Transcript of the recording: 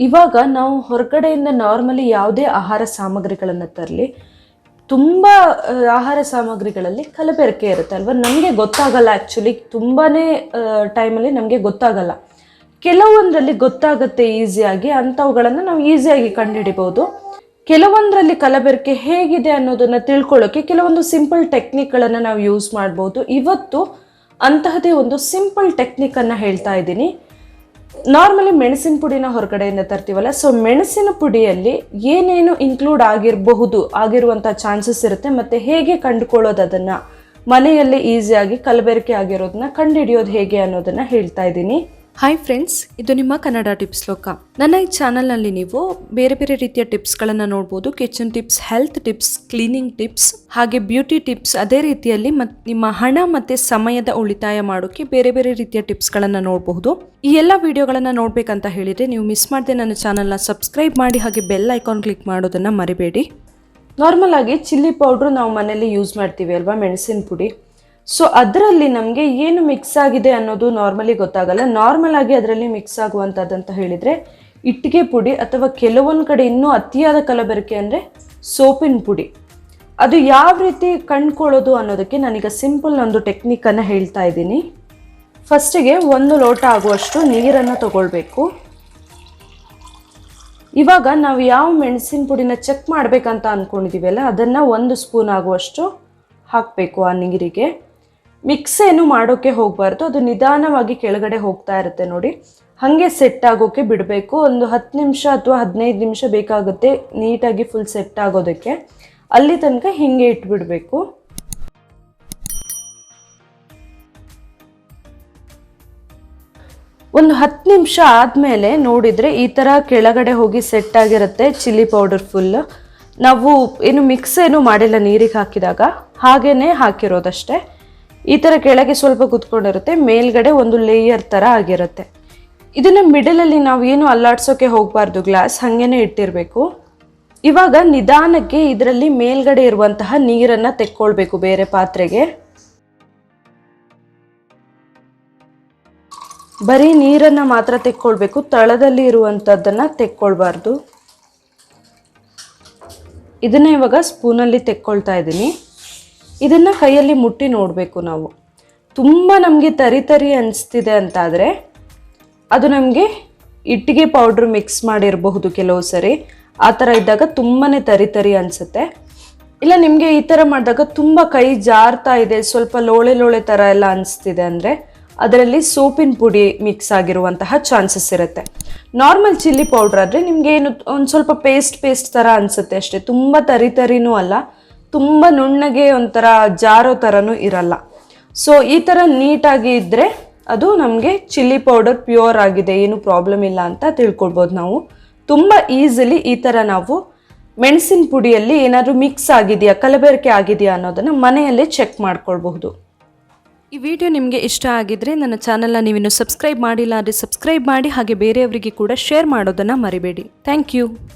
ಇವಾಗ ನಾವು ಹೊರಗಡೆಯಿಂದ ನಾರ್ಮಲಿ ಯಾವುದೇ ಆಹಾರ ಸಾಮಗ್ರಿಗಳನ್ನು ತರಲಿ, ತುಂಬ ಆಹಾರ ಸಾಮಗ್ರಿಗಳಲ್ಲಿ ಕಲಬೆರಕೆ ಇರುತ್ತೆ ಅಲ್ವಾ. ನಮಗೆ ಗೊತ್ತಾಗಲ್ಲ, ಆ್ಯಕ್ಚುಲಿ ತುಂಬಾ ಟೈಮಲ್ಲಿ ನಮಗೆ ಗೊತ್ತಾಗಲ್ಲ. ಕೆಲವೊಂದರಲ್ಲಿ ಗೊತ್ತಾಗುತ್ತೆ ಈಸಿಯಾಗಿ, ಅಂಥವುಗಳನ್ನು ನಾವು ಈಸಿಯಾಗಿ ಕಂಡುಹಿಡಿಬೋದು. ಕೆಲವೊಂದರಲ್ಲಿ ಕಲಬೆರಕೆ ಹೇಗಿದೆ ಅನ್ನೋದನ್ನು ತಿಳ್ಕೊಳ್ಳೋಕ್ಕೆ ಕೆಲವೊಂದು ಸಿಂಪಲ್ ಟೆಕ್ನಿಕ್ಗಳನ್ನು ನಾವು ಯೂಸ್ ಮಾಡ್ಬೋದು. ಇವತ್ತು ಅಂತಹದೇ ಒಂದು ಸಿಂಪಲ್ ಟೆಕ್ನಿಕನ್ನು ಹೇಳ್ತಾ ಇದ್ದೀನಿ. ನಾರ್ಮಲಿ ಮೆಣಸಿನ ಪುಡಿನ ಹೊರಗಡೆಯಿಂದ ತರ್ತೀವಲ್ಲ, ಸೊ ಮೆಣಸಿನ ಪುಡಿಯಲ್ಲಿ ಏನೇನು ಇನ್ಕ್ಲೂಡ್ ಆಗಿರುವಂಥ ಚಾನ್ಸಸ್ ಇರುತ್ತೆ, ಮತ್ತು ಹೇಗೆ ಕಂಡುಕೊಳ್ಳೋದು, ಅದನ್ನು ಮನೆಯಲ್ಲೇ ಈಸಿಯಾಗಿ ಕಲಬೆರಕೆ ಆಗಿರೋದನ್ನ ಕಂಡುಹಿಡಿಯೋದು ಹೇಗೆ ಅನ್ನೋದನ್ನು ಹೇಳ್ತಾ ಇದ್ದೀನಿ. ಹಾಯ್ ಫ್ರೆಂಡ್ಸ್, ಇದು ನಿಮ್ಮ ಕನ್ನಡ ಟಿಪ್ಸ್ ಲೋಕ. ನನ್ನ ಈ ಚಾನಲ್ನಲ್ಲಿ ನೀವು ಬೇರೆ ಬೇರೆ ರೀತಿಯ ಟಿಪ್ಸ್ಗಳನ್ನು ನೋಡ್ಬೋದು. Kitchen tips, health tips, cleaning tips, ಹಾಗೆ ಬ್ಯೂಟಿ ಟಿಪ್ಸ್. ಅದೇ ರೀತಿಯಲ್ಲಿ ನಿಮ್ಮ ಹಣ ಮತ್ತು ಸಮಯದ ಉಳಿತಾಯ ಮಾಡೋಕ್ಕೆ ಬೇರೆ ಬೇರೆ ರೀತಿಯ ಟಿಪ್ಸ್ಗಳನ್ನು ನೋಡಬಹುದು. ಈ ಎಲ್ಲ ವಿಡಿಯೋಗಳನ್ನು ನೋಡಬೇಕಂತ ಹೇಳಿದರೆ ನೀವು ಮಿಸ್ ಮಾಡದೆ ನನ್ನ ಚಾನಲ್ನ ಸಬ್ಸ್ಕ್ರೈಬ್ ಮಾಡಿ, ಹಾಗೆ ಬೆಲ್ ಐಕಾನ್ ಕ್ಲಿಕ್ ಮಾಡೋದನ್ನು ಮರಿಬೇಡಿ. ನಾರ್ಮಲ್ ಆಗಿ ಚಿಲ್ಲಿ ಪೌಡ್ರು ನಾವು ಮನೇಲಿ ಯೂಸ್ ಮಾಡ್ತೀವಿ ಅಲ್ವಾ, ಮೆಣಸಿನ ಪುಡಿ. ಸೊ ಅದರಲ್ಲಿ ನಮಗೆ ಏನು ಮಿಕ್ಸ್ ಆಗಿದೆ ಅನ್ನೋದು ನಾರ್ಮಲಿ ಗೊತ್ತಾಗಲ್ಲ. ನಾರ್ಮಲ್ ಆಗಿ ಅದರಲ್ಲಿ ಮಿಕ್ಸ್ ಆಗುವಂಥದ್ದಂತ ಹೇಳಿದರೆ ಇಟ್ಟಿಗೆ ಪುಡಿ, ಅಥವಾ ಕೆಲವೊಂದು ಕಡೆ ಇನ್ನೂ ಅತಿಯಾದ ಕಲಬೆರಕೆ ಅಂದರೆ ಸೋಪಿನ ಪುಡಿ. ಅದು ಯಾವ ರೀತಿ ಕಂಡುಕೊಳ್ಳೋದು ಅನ್ನೋದಕ್ಕೆ ನಾನೀಗ ಸಿಂಪಲ್ ಒಂದು ಟೆಕ್ನಿಕನ್ನು ಹೇಳ್ತಾ ಇದ್ದೀನಿ. ಫಸ್ಟಿಗೆ 1 ಲೋಟ ಆಗುವಷ್ಟು ನೀರನ್ನು ತಗೊಳ್ಬೇಕು. ಇವಾಗ ನಾವು ಯಾವ ಮೆಣಸಿನ ಪುಡಿನ ಚೆಕ್ ಮಾಡಬೇಕಂತ ಅಂದ್ಕೊಂಡಿದ್ದೀವಲ್ಲ, ಅದನ್ನು 1 ಸ್ಪೂನ್ ಆಗುವಷ್ಟು ಹಾಕಬೇಕು ಆ ನೀರಿಗೆ. ಮಿಕ್ಸ್ ಏನು ಮಾಡೋಕ್ಕೆ ಹೋಗಬಾರ್ದು, ಅದು ನಿಧಾನವಾಗಿ ಕೆಳಗಡೆ ಹೋಗ್ತಾ ಇರುತ್ತೆ ನೋಡಿ. ಹಾಗೆ ಸೆಟ್ ಆಗೋಕ್ಕೆ ಬಿಡಬೇಕು. ಒಂದು 10 ನಿಮಿಷ ಅಥವಾ 15 ನಿಮಿಷ ಬೇಕಾಗುತ್ತೆ ನೀಟಾಗಿ ಫುಲ್ ಸೆಟ್ ಆಗೋದಕ್ಕೆ. ಅಲ್ಲಿ ತನಕ ಹೀಗೆ ಇಟ್ಬಿಡಬೇಕು. ಒಂದು 10 ನಿಮಿಷ ಆದಮೇಲೆ ನೋಡಿದರೆ ಈ ಥರ ಕೆಳಗಡೆ ಹೋಗಿ ಸೆಟ್ ಆಗಿರುತ್ತೆ ಚಿಲ್ಲಿ ಪೌಡರ್ ಫುಲ್. ನಾವು ಏನು ಮಿಕ್ಸ್ ಏನು ಮಾಡಿಲ್ಲ ನೀರಿಗೆ ಹಾಕಿದಾಗ, ಹಾಗೇ ಹಾಕಿರೋದಷ್ಟೇ. ಈ ಥರ ಕೆಳಗೆ ಸ್ವಲ್ಪ ಕುತ್ಕೊಂಡಿರುತ್ತೆ, ಮೇಲ್ಗಡೆ ಒಂದು ಲೇಯರ್ ಥರ ಆಗಿರುತ್ತೆ. ಇದನ್ನು ಮಿಡಲಲ್ಲಿ ನಾವು ಏನು ಅಲ್ಲಾಡ್ಸೋಕ್ಕೆ ಹೋಗಬಾರ್ದು, ಗ್ಲಾಸ್ ಹಾಗೇ ಇಟ್ಟಿರಬೇಕು. ಇವಾಗ ನಿಧಾನಕ್ಕೆ ಇದರಲ್ಲಿ ಮೇಲ್ಗಡೆ ಇರುವಂತಹ ನೀರನ್ನು ತೆಕ್ಕೊಳ್ಬೇಕು ಬೇರೆ ಪಾತ್ರೆಗೆ. ಬರೀ ನೀರನ್ನು ಮಾತ್ರ ತೆಕ್ಕೊಳ್ಬೇಕು, ತಳದಲ್ಲಿ ಇರುವಂಥದ್ದನ್ನು ತೆಕ್ಕೊಳ್ಬಾರ್ದು. ಇದನ್ನು ಇವಾಗ ಸ್ಪೂನಲ್ಲಿ ತೆಕ್ಕೊಳ್ತಾ ಇದ್ದೀನಿ. ಇದನ್ನು ಕೈಯಲ್ಲಿ ಮುಟ್ಟಿ ನೋಡಬೇಕು ನಾವು. ತುಂಬ ನಮಗೆ ತರಿ ಅನಿಸ್ತಿದೆ ಅಂತಾದರೆ ಅದು ನಮಗೆ ಇಟ್ಟಿಗೆ ಪೌಡ್ರ್ ಮಿಕ್ಸ್ ಮಾಡಿರಬಹುದು ಕೆಲವು ಸರಿ. ಆ ಥರ ಇದ್ದಾಗ ತುಂಬಾ ತರಿ ಅನಿಸುತ್ತೆ. ಇಲ್ಲ ನಿಮಗೆ ಈ ಥರ ಮಾಡಿದಾಗ ತುಂಬ ಕೈ ಜಾರ್ತಾ ಇದೆ, ಸ್ವಲ್ಪ ಲೋಳೆ ಥರ ಎಲ್ಲ ಅನಿಸ್ತಿದೆ ಅಂದರೆ ಅದರಲ್ಲಿ ಸೋಪಿನ ಪುಡಿ ಮಿಕ್ಸ್ ಆಗಿರುವಂತಹ ಚಾನ್ಸಸ್ ಇರುತ್ತೆ. ನಾರ್ಮಲ್ ಚಿಲ್ಲಿ ಪೌಡ್ರ್ ಆದರೆ ನಿಮಗೆ ಏನು ಒಂದು ಸ್ವಲ್ಪ ಪೇಸ್ಟ್ ಥರ ಅನಿಸುತ್ತೆ ಅಷ್ಟೇ. ತುಂಬ ತರಿನೂ ಅಲ್ಲ, ತುಂಬ ನುಣ್ಣಗೆ ಒಂಥರ ಜಾರೋ ಥರನೂ ಇರಲ್ಲ. ಸೊ ಈ ಥರ ನೀಟಾಗಿ ಇದ್ದರೆ ಅದು ನಮಗೆ ಚಿಲ್ಲಿ ಪೌಡರ್ ಪ್ಯೂರ್ ಆಗಿದೆ, ಏನು ಪ್ರಾಬ್ಲಮ್ ಇಲ್ಲ ಅಂತ ತಿಳ್ಕೊಳ್ಬೋದು ನಾವು. ತುಂಬ ಈಸಿಲಿ ಈ ಥರ ನಾವು ಮೆಣಸಿನ ಪುಡಿಯಲ್ಲಿ ಏನಾದರೂ ಮಿಕ್ಸ್ ಆಗಿದೆಯಾ, ಕಲಬೆರಕೆ ಆಗಿದೆಯಾ ಅನ್ನೋದನ್ನು ಮನೆಯಲ್ಲೇ ಚೆಕ್ ಮಾಡ್ಕೊಳ್ಬಹುದು. ಈ ವಿಡಿಯೋ ನಿಮಗೆ ಇಷ್ಟ ಆಗಿದ್ರೆ ನನ್ನ ಚಾನಲ್ನ ನೀವಿನ್ನು ಸಬ್ಸ್ಕ್ರೈಬ್ ಮಾಡಿಲ್ಲ ಅಂದರೆ ಸಬ್ಸ್ಕ್ರೈಬ್ ಮಾಡಿ, ಹಾಗೆ ಬೇರೆಯವರಿಗೆ ಕೂಡ ಶೇರ್ ಮಾಡೋದನ್ನು ಮರಿಬೇಡಿ. Thank you.